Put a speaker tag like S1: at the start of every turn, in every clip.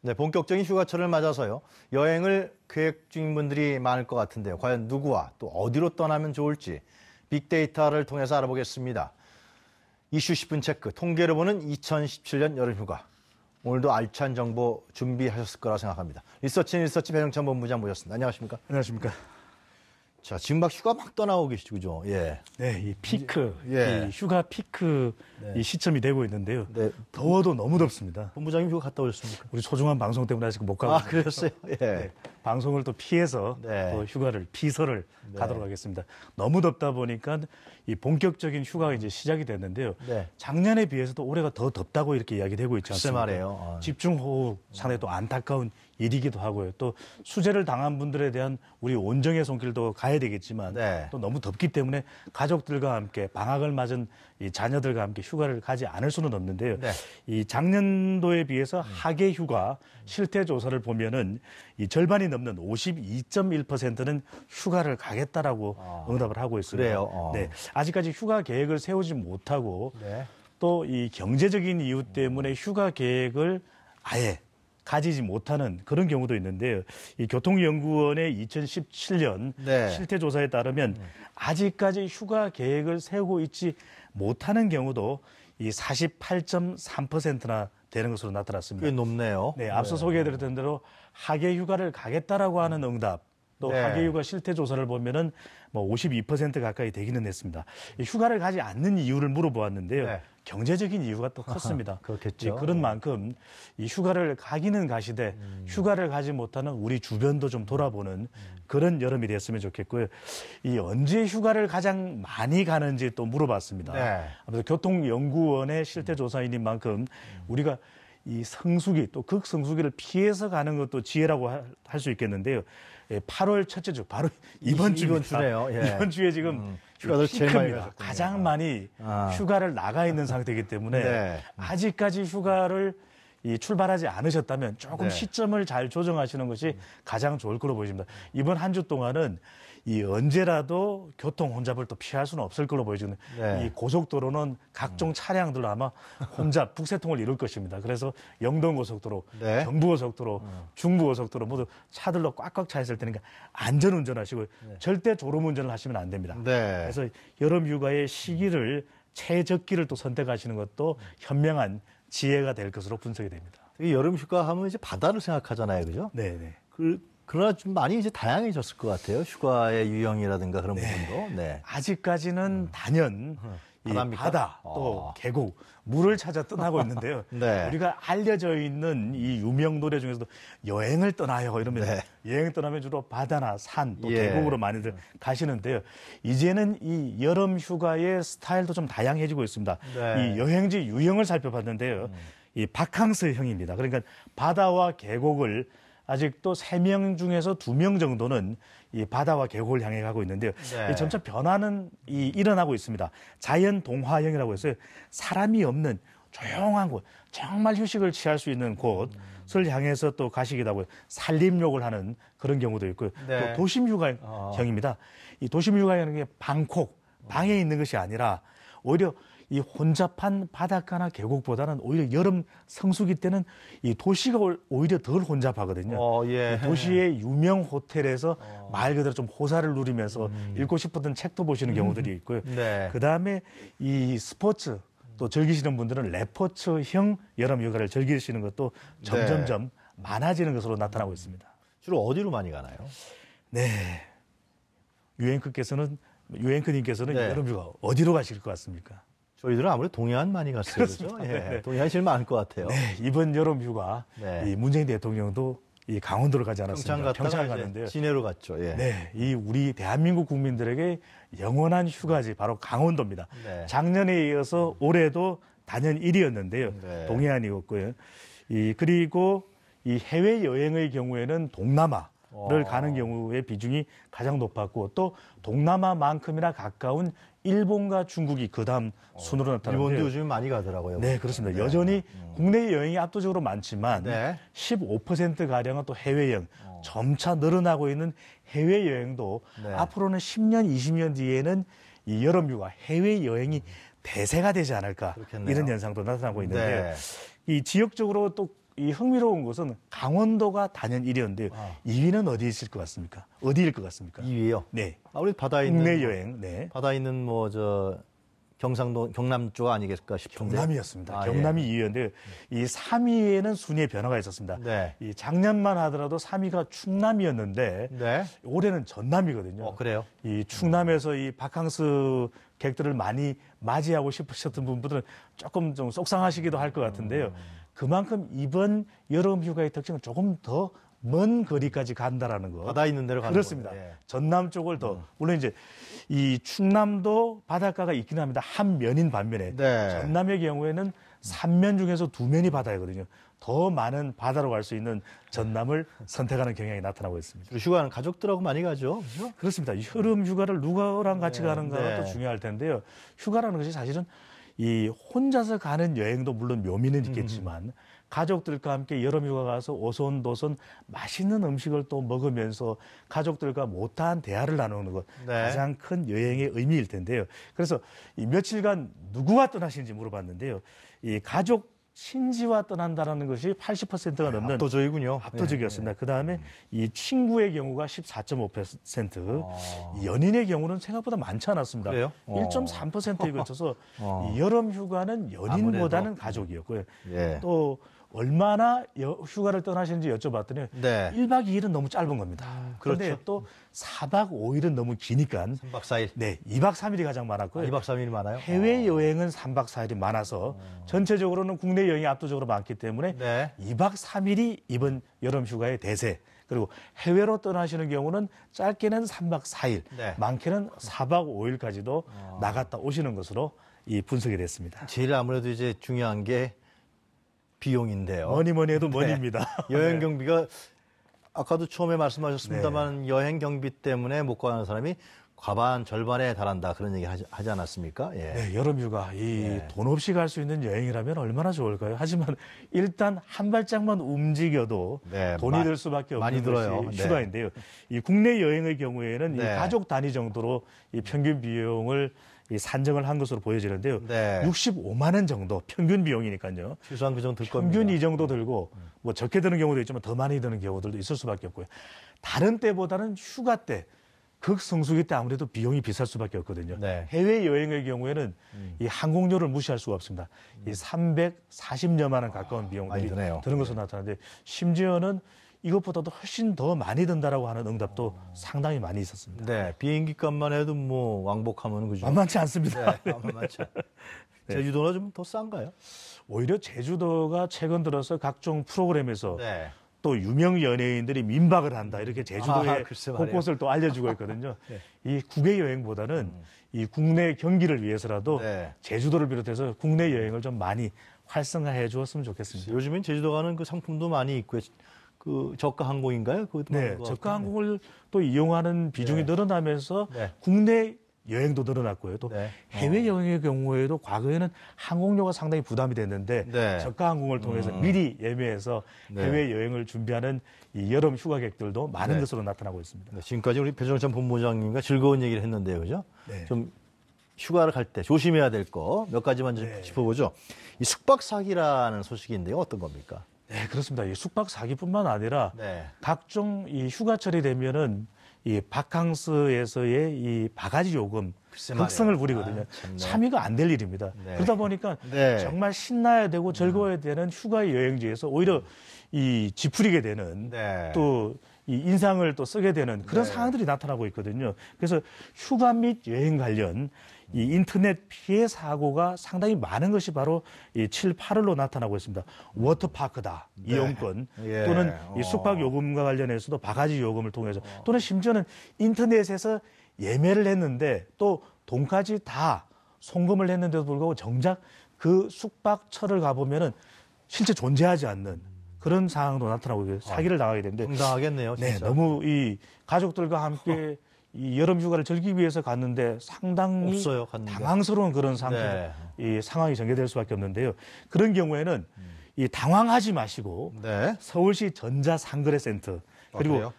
S1: 네, 본격적인 휴가철을 맞아서요. 여행을 계획 중인 분들이 많을 것 같은데요. 과연 누구와 또 어디로 떠나면 좋을지 빅데이터를 통해서 알아보겠습니다. 이슈 10분 체크, 통계를 보는 2017년 여름휴가. 오늘도 알찬 정보 준비하셨을 거라 생각합니다. 리서치 배정찬 본부장 모셨습니다. 안녕하십니까?
S2: 안녕하십니까?
S1: 자, 지금 막 휴가 막 떠나고 계시죠, 그죠? 예.
S2: 네, 이 피크,
S1: 예.
S2: 이 휴가 피크 이 시점이 되고 있는데요.
S1: 네.
S2: 더워도 너무 덥습니다.
S1: 본부장님 휴가 갔다 오셨습니까?
S2: 우리 소중한 방송 때문에 아직 못 가고.
S1: 아, 그랬어요? 예.
S2: 네, 방송을 또 피해서
S1: 네.
S2: 또 휴가를 피서를
S1: 네.
S2: 가도록 하겠습니다. 너무 덥다 보니까 이 본격적인 휴가가 이제 시작이 됐는데요.
S1: 네.
S2: 작년에 비해서도 올해가 더 덥다고 이렇게 이야기되고 있지
S1: 글쎄
S2: 않습니까?
S1: 말이에요.
S2: 집중호우 상당히 또 안타까운 일이기도 하고요. 또 수재를 당한 분들에 대한 우리 온정의 손길도 가야 되겠지만
S1: 네.
S2: 또 너무 덥기 때문에 가족들과 함께 방학을 맞은 이 자녀들과 함께 휴가를 가지 않을 수는 없는데요.
S1: 네.
S2: 이 작년도에 비해서 하계 휴가 실태 조사를 보면은 이 절반이 넘는 52.1%는 휴가를 가겠다라고 응답을 하고 있습니다.
S1: 그래요?
S2: 네. 아직까지 휴가 계획을 세우지 못하고
S1: 네.
S2: 또 이 경제적인 이유 때문에 휴가 계획을 아예 가지지 못하는 그런 경우도 있는데요. 이 교통연구원의 2017년
S1: 네.
S2: 실태조사에 따르면 아직까지 휴가 계획을 세우고 있지 못하는 경우도 이 48.3%나 되는 것으로 나타났습니다.
S1: 꽤 높네요.
S2: 네, 앞서 소개해드렸던 대로 하계 휴가를 가겠다라고 하는 응답, 또
S1: 네.
S2: 하계 휴가 실태 조사를 보면은 뭐 52% 가까이 되기는 했습니다. 이 휴가를 가지 않는 이유를 물어보았는데요.
S1: 네.
S2: 경제적인 이유가 또 컸습니다.
S1: 그렇겠죠.
S2: 그런 만큼 이 휴가를 가기는 가시되 휴가를 가지 못하는 우리 주변도 좀 돌아보는 그런 여름이 됐으면 좋겠고요. 이 언제 휴가를 가장 많이 가는지 또 물어봤습니다.
S1: 네.
S2: 아무래도 교통연구원의 실태 조사인인 만큼 우리가 이 성수기 또 극성수기를 피해서 가는 것도 지혜라고 할 수 있겠는데요. 8월 첫째 주 바로 이번
S1: 주네요. 예.
S2: 이번 주에 지금
S1: 휴가를 제일 많이
S2: 피크입니다.
S1: 가셨군요.
S2: 가장 많이 휴가를 나가 있는 상태이기 때문에
S1: 네.
S2: 아직까지 휴가를 출발하지 않으셨다면 조금
S1: 네.
S2: 시점을 잘 조정하시는 것이 가장 좋을 거로 보여집니다. 이번 한 주 동안은 이 언제라도 교통 혼잡을 또 피할 수는 없을 걸로 보여지는
S1: 네.
S2: 이 고속도로는 각종 차량들로 아마 혼잡, 북새통을 이룰 것입니다. 그래서 영동고속도로,
S1: 네.
S2: 경부고속도로, 중부고속도로 모두 차들로 꽉꽉 차 있을 테니까 안전운전하시고 절대 졸음운전을 하시면 안 됩니다.
S1: 네.
S2: 그래서 여름 휴가의 시기를 최적기를 또 선택하시는 것도 현명한 지혜가 될 것으로 분석이 됩니다.
S1: 이 여름 휴가 하면 이제 바다를 생각하잖아요, 그죠?
S2: 네.
S1: 그러나 좀 많이 이제 다양해졌을 것 같아요. 휴가의 유형이라든가 그런 부분도. 네.
S2: 아직까지는 단연 이
S1: 바다입니까?
S2: 바다 또 계곡 물을 찾아 떠나고 있는데요.
S1: 네.
S2: 우리가 알려져 있는 이 유명 노래 중에서도 여행을 떠나요 이러면
S1: 네.
S2: 여행 떠나면 주로 바다나 산 또
S1: 예.
S2: 계곡으로 많이들 가시는데요. 이제는 이 여름 휴가의 스타일도 좀 다양해지고 있습니다.
S1: 네.
S2: 이 여행지 유형을 살펴봤는데요. 이 바캉스형입니다. 그러니까 바다와 계곡을 아직도 3명 중에서 2명 정도는 이 바다와 계곡을 향해 가고 있는데요.
S1: 네.
S2: 이 점차 변화는 일어나고 있습니다. 자연 동화형이라고 해서 사람이 없는 조용한 곳, 정말 휴식을 취할 수 있는 곳을 향해서 또 가시기도 하고 산림욕을 하는 그런 경우도 있고요.
S1: 네.
S2: 또 도심휴가형입니다. 이 도심휴가형이 방에 있는 것이 아니라 오히려 이 혼잡한 바닷가나 계곡보다는 오히려 여름 성수기 때는 이 도시가 오히려 덜 혼잡하거든요.
S1: 예.
S2: 도시의 유명 호텔에서 말 그대로 좀 호사를 누리면서 읽고 싶었던 책도 보시는 경우들이 있고요.
S1: 네.
S2: 그다음에 이 스포츠 또 즐기시는 분들은 레포츠형 여름 휴가를 즐기시는 것도 점점점 많아지는 것으로 나타나고 있습니다.
S1: 주로 어디로 많이 가나요?
S2: 네. 유엔크님께서는
S1: 네.
S2: 여름 휴가 어디로 가실 것 같습니까?
S1: 저희들은 아무래도 동해안 많이 갔어요. 그렇죠? 예.
S2: 네.
S1: 동해안 제일 많을 것 같아요.
S2: 네, 이번 여름 휴가
S1: 네.
S2: 이 문재인 대통령도 이 강원도를 가지 않았습니다.
S1: 평창
S2: 갔는데요.
S1: 시내로 갔죠. 예.
S2: 네, 이 우리 대한민국 국민들에게 영원한 휴가지 바로 강원도입니다.
S1: 네.
S2: 작년에 이어서 올해도 단연 1위였는데요.
S1: 네.
S2: 동해안이었고요. 그리고 이 해외 여행의 경우에는 동남아를 가는 경우의 비중이 가장 높았고 또 동남아만큼이나 가까운 일본과 중국이 그다음 순으로 나타나는데요.
S1: 일본도 요즘 많이 가더라고요.
S2: 네, 그렇습니다. 여전히 국내 여행이 압도적으로 많지만
S1: 네.
S2: 15%가량은 또 해외여행, 점차 늘어나고 있는 해외여행도
S1: 네.
S2: 앞으로는 10년, 20년 뒤에는 이 여름휴가 해외여행이 대세가 되지 않을까
S1: 그렇겠네요.
S2: 이런 현상도 나타나고 있는데요.
S1: 네.
S2: 이 지역적으로 또 이 흥미로운 것은 강원도가 단연 1위였는데요. 2위는 어디 있을 것 같습니까? 어디일 것 같습니까?
S1: 2위요.
S2: 네.
S1: 우리 바다에 있는
S2: 국내 여행. 네.
S1: 바다에 있는 뭐 저 경상도 경남 쪽 아니겠을까 싶은데.
S2: 경남이었습니다.
S1: 아,
S2: 경남이 2위였는데 이 3위에는 순위의 변화가 있었습니다.
S1: 네.
S2: 이 작년만 하더라도 3위가 충남이었는데
S1: 네.
S2: 올해는 전남이거든요.
S1: 그래요?
S2: 이 충남에서 이 바캉스 객들을 많이 맞이하고 싶으셨던 분들은 조금 좀 속상하시기도 할 것 같은데요. 그만큼 이번 여름 휴가의 특징은 조금 더 먼 거리까지 간다라는 거.
S1: 바다 있는 데로 가는
S2: 그렇습니다.
S1: 거예요. 예.
S2: 전남 쪽을 더 물론 이제 이 충남도 바닷가가 있긴 합니다. 한 면인 반면에
S1: 네.
S2: 전남의 경우에는 3면 중에서 2면이 바다이거든요. 더 많은 바다로 갈 수 있는 전남을 선택하는 경향이 나타나고 있습니다.
S1: 주로 휴가는 가족들하고 많이 가죠. 그렇죠?
S2: 그렇습니다. 여름 휴가를 누구랑 같이
S1: 네,
S2: 가는가가
S1: 네.
S2: 또 중요할 텐데요. 휴가라는 것이 사실은 이 혼자서 가는 여행도 물론 묘미는 있겠지만 가족들과 함께 여름 휴가 가서 오손도손 맛있는 음식을 또 먹으면서 가족들과 못다한 대화를 나누는 것
S1: 네.
S2: 가장 큰 여행의 의미일 텐데요. 그래서 이 며칠간 누구와 떠나시는지 물어봤는데요. 이 가족 친지와 떠난다라는 것이 80%가 넘는
S1: 압도적이군요.
S2: 압도적이었습니다. 그다음에 이 친구의 경우가 14.5%,
S1: 아.
S2: 연인의 경우는 생각보다 많지 않았습니다.
S1: 그래요?
S2: 1.3%에 거쳐서 이 여름 휴가는 연인보다는
S1: 아무래도.
S2: 가족이었고요.
S1: 예.
S2: 또 얼마나 휴가를 떠나시는지 여쭤봤더니
S1: 네.
S2: 1박 2일은 너무 짧은 겁니다. 그런데
S1: 그렇죠.
S2: 또 4박 5일은 너무 기니까
S1: 3박 4일.
S2: 네, 2박 3일이 가장 많았고요.
S1: 2박 3일이 많아요?
S2: 해외여행은 3박 4일이 많아서 전체적으로는 국내 여행이 압도적으로 많기 때문에
S1: 네.
S2: 2박 3일이 이번 여름 휴가의 대세. 그리고 해외로 떠나시는 경우는 짧게는 3박 4일,
S1: 네.
S2: 많게는 4박 5일까지도 나갔다 오시는 것으로 이 분석이 됐습니다.
S1: 제일 아무래도 이제 중요한 게 비용인데요.
S2: 뭐니 해도 뭐니입니다.
S1: 여행 경비가 아까도 처음에 말씀하셨습니다만 여행 경비 때문에 못 가는 사람이 과반 절반에 달한다 그런 얘기 하지 않았습니까? 예.
S2: 네, 여름 휴가 이 돈 없이 갈 수 있는 여행이라면 얼마나 좋을까요? 하지만 일단 한 발짝만 움직여도
S1: 네,
S2: 돈이 들 수밖에
S1: 많이
S2: 없는
S1: 들어요.
S2: 것이
S1: 네.
S2: 휴가인데요. 이 국내 여행의 경우에는 이
S1: 네.
S2: 가족 단위 정도로 이 평균 비용을 이 산정을 한 것으로 보여지는데요.
S1: 네.
S2: 65만 원 정도 평균 비용이니까요.
S1: 최소한 그 정도 들 겁니다.
S2: 평균 이 정도 들고 뭐 적게 드는 경우도 있지만 더 많이 드는 경우들도 있을 수밖에 없고요. 다른 때보다는 휴가 때 극성수기 때 아무래도 비용이 비쌀 수밖에 없거든요.
S1: 네.
S2: 해외 여행의 경우에는 이 항공료를 무시할 수가 없습니다. 이 340여만 원 가까운 비용들이
S1: 많이 드네요.
S2: 드는 것으로 나타나는데 심지어는 이것보다도 훨씬 더 많이 든다라고 하는 응답도 상당히 많이 있었습니다.
S1: 네, 비행기 값만 해도 뭐 왕복하면 그죠?
S2: 만만치 않습니다.
S1: 네, 만만치 않- 제주도는 좀 더 싼가요?
S2: 오히려 제주도가 최근 들어서 각종 프로그램에서
S1: 네.
S2: 또 유명 연예인들이 민박을 한다 이렇게 제주도의
S1: 글쎄 말이에요.
S2: 곳곳을 또 알려주고 있거든요. 이 국외 여행보다는 이 국내 경기를 위해서라도
S1: 네.
S2: 제주도를 비롯해서 국내 여행을 좀 많이 활성화해 주었으면 좋겠습니다.
S1: 요즘엔 제주도 가는 그 상품도 많이 있고요. 그 저가 항공인가요? 그것도
S2: 네,
S1: 많은 것
S2: 저가
S1: 같고.
S2: 항공을 또 이용하는 비중이
S1: 네.
S2: 늘어나면서
S1: 네.
S2: 국내 여행도 늘어났고요. 또
S1: 네.
S2: 해외 여행의 경우에도 과거에는 항공료가 상당히 부담이 됐는데
S1: 네.
S2: 저가 항공을 통해서 미리 예매해서
S1: 네.
S2: 해외 여행을 준비하는 이 여름 휴가객들도 많은
S1: 네.
S2: 것으로 나타나고 있습니다.
S1: 네, 지금까지 우리 배정찬 본부장님과 즐거운 얘기를 했는데요, 그죠?
S2: 네.
S1: 좀 휴가를 갈 때 조심해야 될 거 몇 가지만 좀
S2: 네.
S1: 짚어보죠. 이 숙박 사기라는 소식인데요, 어떤 겁니까?
S2: 네, 그렇습니다. 이 숙박 사기뿐만 아니라
S1: 네.
S2: 각종 이 휴가철이 되면은 이 바캉스에서의 이 바가지 요금
S1: 글쎄
S2: 극성을
S1: 말이에요.
S2: 부리거든요.
S1: 아, 참네.
S2: 참 이거 안 될 일입니다.
S1: 네.
S2: 그러다 보니까
S1: 네.
S2: 정말 신나야 되고 즐거워야 되는 휴가 여행지에서 오히려 이 지푸리게 되는
S1: 네.
S2: 또 이 인상을 또 쓰게 되는 그런
S1: 네.
S2: 상황들이 나타나고 있거든요. 그래서 휴가 및 여행 관련 이 인터넷 피해 사고가 상당히 많은 것이 바로 이 7, 8월로 나타나고 있습니다. 워터파크다, 이용권
S1: 예.
S2: 또는 이 숙박 요금과 관련해서도 바가지 요금을 통해서 또는 심지어는 인터넷에서 예매를 했는데 또 돈까지 다 송금을 했는데도 불구하고 정작 그 숙박처를 가보면은 실제 존재하지 않는 그런 상황도 나타나고 있어요. 사기를 당하게 되는데
S1: 황당하겠네요,
S2: 네,
S1: 진짜.
S2: 너무 이 가족들과 함께 이 여름 휴가를 즐기기 위해서 갔는데 상당히
S1: 없어요, 갔는데.
S2: 당황스러운 그런
S1: 네.
S2: 이 상황이 전개될 수밖에 없는데요. 그런 경우에는 이 당황하지 마시고
S1: 네.
S2: 서울시 전자상거래센터 그리고
S1: 그래요?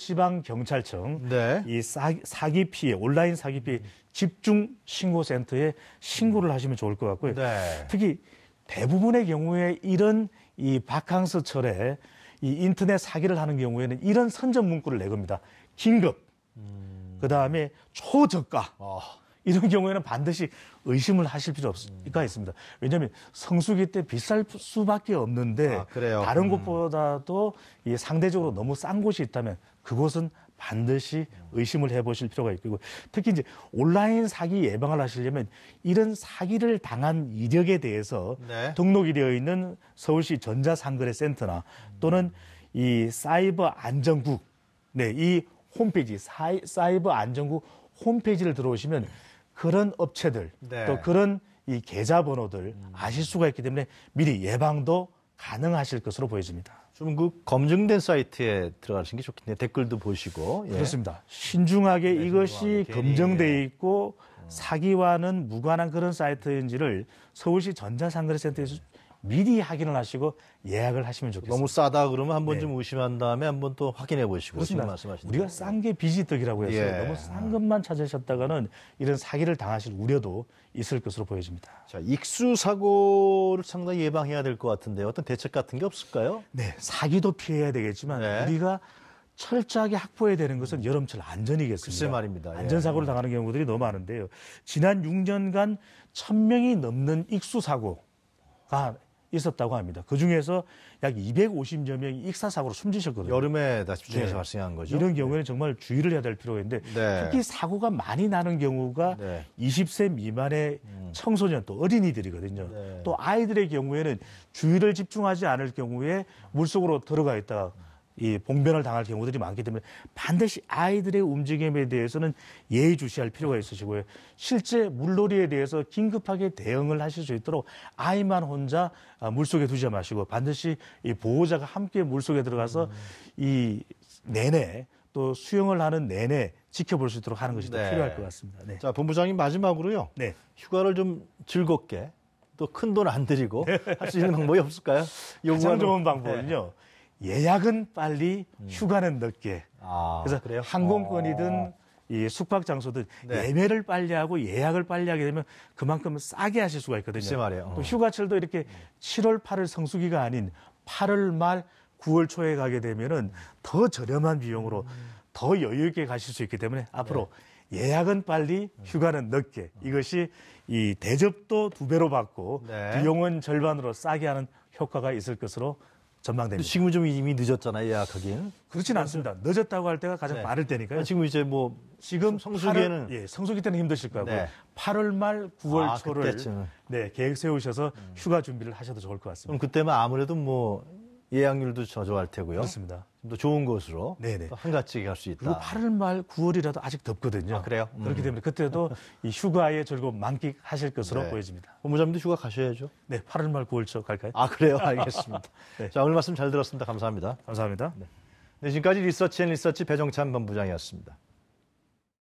S2: 서울지방경찰청
S1: 네.
S2: 이 사기 피해 온라인 사기 피해 집중 신고센터에 신고를 하시면 좋을 것 같고요.
S1: 네.
S2: 특히 대부분의 경우에 이런 이 바캉스철에 이 인터넷 사기를 하는 경우에는 이런 선전 문구를 내겁니다. 긴급, 그다음에 초저가. 이런 경우에는 반드시 의심을 하실 필요가 있습니다. 왜냐하면 성수기 때 비쌀 수밖에 없는데 다른 곳보다도 이 상대적으로 너무 싼 곳이 있다면 그곳은 반드시 의심을 해보실 필요가 있고, 특히 이제 온라인 사기 예방을 하시려면 이런 사기를 당한 이력에 대해서 등록이 되어 있는 서울시 전자상거래센터나 또는 이 사이버 안전국, 이 홈페이지 사이버 안전국 홈페이지를 들어오시면 그런 업체들 또 그런 이 계좌번호들 아실 수가 있기 때문에 미리 예방도 가능하실 것으로 보여집니다.
S1: 좀 그 검증된 사이트에 들어가시는 게 좋겠네요. 댓글도 보시고.
S2: 그렇습니다. 신중하게 이것이 검증돼 있고 사기와는 무관한 그런 사이트인지를 서울시 전자상거래센터에서 미리 확인을 하시고 예약을 하시면 좋겠습니다.
S1: 너무 싸다 그러면 한번 좀 의심한 다음에 한번 또 확인해 보시고.
S2: 그렇습니다. 우리가 싼 게 비지떡이라고 해서 너무 싼 것만 찾으셨다가는 이런 사기를 당하실 우려도 있을 것으로 보여집니다.
S1: 자, 익수 사고를 상당히 예방해야 될 것 같은데 어떤 대책 같은 게 없을까요?
S2: 네, 사기도 피해야 되겠지만 우리가 철저하게 확보해야 되는 것은 여름철 안전이겠습니다.
S1: 글쎄 말입니다.
S2: 안전사고를 당하는 경우들이 너무 많은데요. 지난 6년간 1000명이 넘는 익수 사고가 있었다고 합니다. 그중에서 약 250여 명이 익사사고로 숨지셨거든요.
S1: 여름에 다 집중해서 발생한 거죠.
S2: 이런 경우에는 정말 주의를 해야 될 필요가 있는데 특히 사고가 많이 나는 경우가 20세 미만의 청소년 또 어린이들이거든요. 또 아이들의 경우에는 주의를 집중하지 않을 경우에 물속으로 들어가 있다가 이 봉변을 당할 경우들이 많기 때문에 반드시 아이들의 움직임에 대해서는 예의주시할 필요가 있으시고요. 실제 물놀이에 대해서 긴급하게 대응을 하실 수 있도록 아이만 혼자 물속에 두지 마시고 반드시 이 보호자가 함께 물속에 들어가서 이 내내 또 수영을 하는 내내 지켜볼 수 있도록 하는 것이 더 필요할 것 같습니다.
S1: 자, 본부장님 마지막으로요. 휴가를 좀 즐겁게 또 큰 돈 안 들이고 할 수 있는 방법이 없을까요?
S2: 가장 좋은 방법은요. 예약은 빨리, 휴가는 늦게. 그래서
S1: 그래요?
S2: 항공권이든 이 숙박 장소든 예매를 빨리 하고 예약을 빨리 하게 되면 그만큼 싸게 하실 수가 있거든요.
S1: 글쎄 말이에요.
S2: 또 휴가철도 이렇게 7월, 8월 성수기가 아닌 8월 말, 9월 초에 가게 되면은 더 저렴한 비용으로 더 여유 있게 가실 수 있기 때문에 앞으로 예약은 빨리, 휴가는 늦게. 이것이 이 대접도 2배로 받고 비용은 절반으로 싸게 하는 효과가 있을 것으로 전망됩니다.
S1: 지금은 좀 이미 늦었잖아요, 예약하기는.
S2: 그렇지는 않습니다. 늦었다고 할 때가 가장 빠를 때니까요.
S1: 지금 이제 뭐
S2: 지금
S1: 성수기에는
S2: 성수기 때는 힘드실 거고요. 8월 말 9월 초를
S1: 그때쯤.
S2: 계획 세우셔서 휴가 준비를 하셔도 좋을 것 같습니다.
S1: 그럼 그때면 아무래도 뭐 예약률도 저조할 테고요.
S2: 그렇습니다.
S1: 좀 더 좋은 곳으로 또 한가지게 갈 수 있다.
S2: 그리고 8월 말 9월이라도 아직 덥거든요.
S1: 그래요?
S2: 그렇기 때문에 그때도 이 휴가의 즐거움 만끽하실 것으로 보여집니다.
S1: 본부장님도 휴가 가셔야죠.
S2: 8월 말 9월 초 갈까요?
S1: 그래요? 알겠습니다. 자, 오늘 말씀 잘 들었습니다. 감사합니다.
S2: 감사합니다.
S1: 지금까지 리서치 앤 리서치 배종찬 본부장이었습니다.